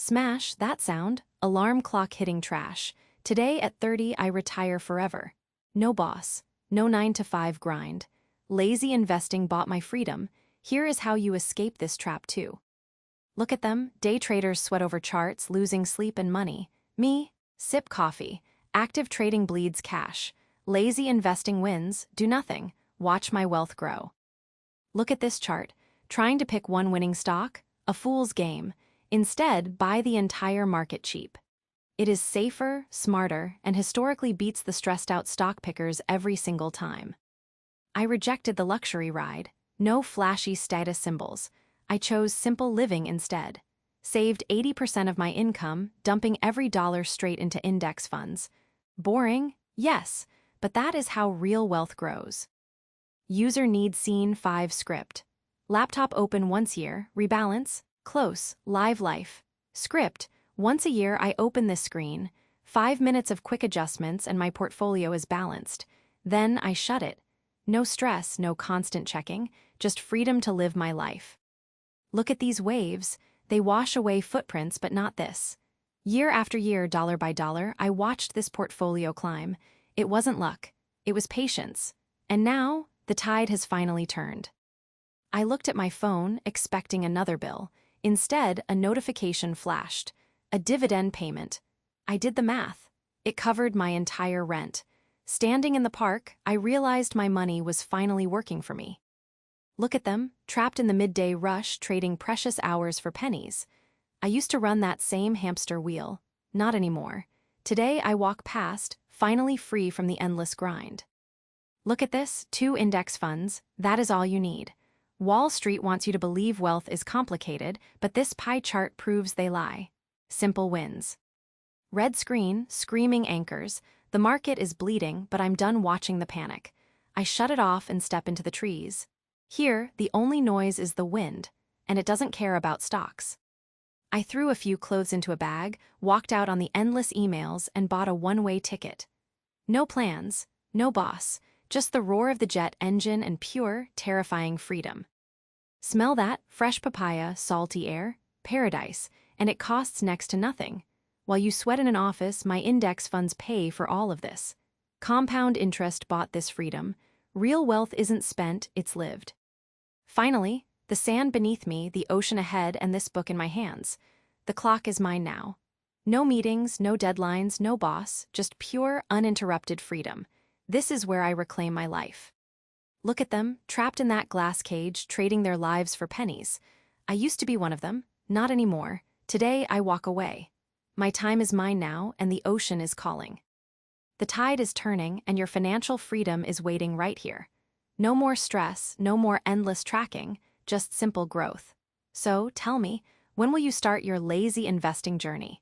Smash, that sound, alarm clock hitting trash. Today at 30, I retire forever. No boss, no 9 to 5 grind. Lazy investing bought my freedom. Here is how you escape this trap too. Look at them, day traders sweat over charts, losing sleep and money. Me, sip coffee. Active trading bleeds cash. Lazy investing wins, do nothing, watch my wealth grow. Look at this chart. Trying to pick one winning stock? A fool's game. Instead, buy the entire market cheap. It is safer, smarter, and historically beats the stressed-out stock pickers every single time. I rejected the luxury ride. No flashy status symbols. I chose simple living instead. Saved 80% of my income, dumping every dollar straight into index funds. Boring? Yes, but that is how real wealth grows. User need scene 5 script. Laptop open once year, rebalance, close, live life. Script, once a year I open this screen, 5 minutes of quick adjustments and my portfolio is balanced. Then I shut it. No stress, no constant checking, just freedom to live my life. Look at these waves, they wash away footprints but not this. Year after year, dollar by dollar, I watched this portfolio climb. It wasn't luck, it was patience. And now, the tide has finally turned. I looked at my phone, expecting another bill. Instead, a notification flashed. A dividend payment. I did the math. It covered my entire rent. Standing in the park, I realized my money was finally working for me. Look at them, trapped in the midday rush, trading precious hours for pennies. I used to run that same hamster wheel. Not anymore. Today I walk past, finally free from the endless grind. Look at this, 2 index funds, that is all you need. Wall Street wants you to believe wealth is complicated, but this pie chart proves they lie. Simple wins. Red screen, screaming anchors. The market is bleeding, but I'm done watching the panic. I shut it off and step into the trees. Here, the only noise is the wind, and it doesn't care about stocks. I threw a few clothes into a bag, walked out on the endless emails, and bought a one-way ticket. No plans, no boss, just the roar of the jet engine and pure, terrifying freedom. Smell that, fresh papaya, salty air, paradise, and it costs next to nothing. While you sweat in an office, my index funds pay for all of this. Compound interest bought this freedom. Real wealth isn't spent, it's lived. Finally, the sand beneath me, the ocean ahead, and this book in my hands. The clock is mine now. No meetings, no deadlines, no boss, just pure, uninterrupted freedom. This is where I reclaim my life. Look at them, trapped in that glass cage, trading their lives for pennies. I used to be one of them, not anymore. Today I walk away. My time is mine now, and the ocean is calling. The tide is turning, and your financial freedom is waiting right here. No more stress, no more endless tracking, just simple growth. So, tell me, when will you start your lazy investing journey?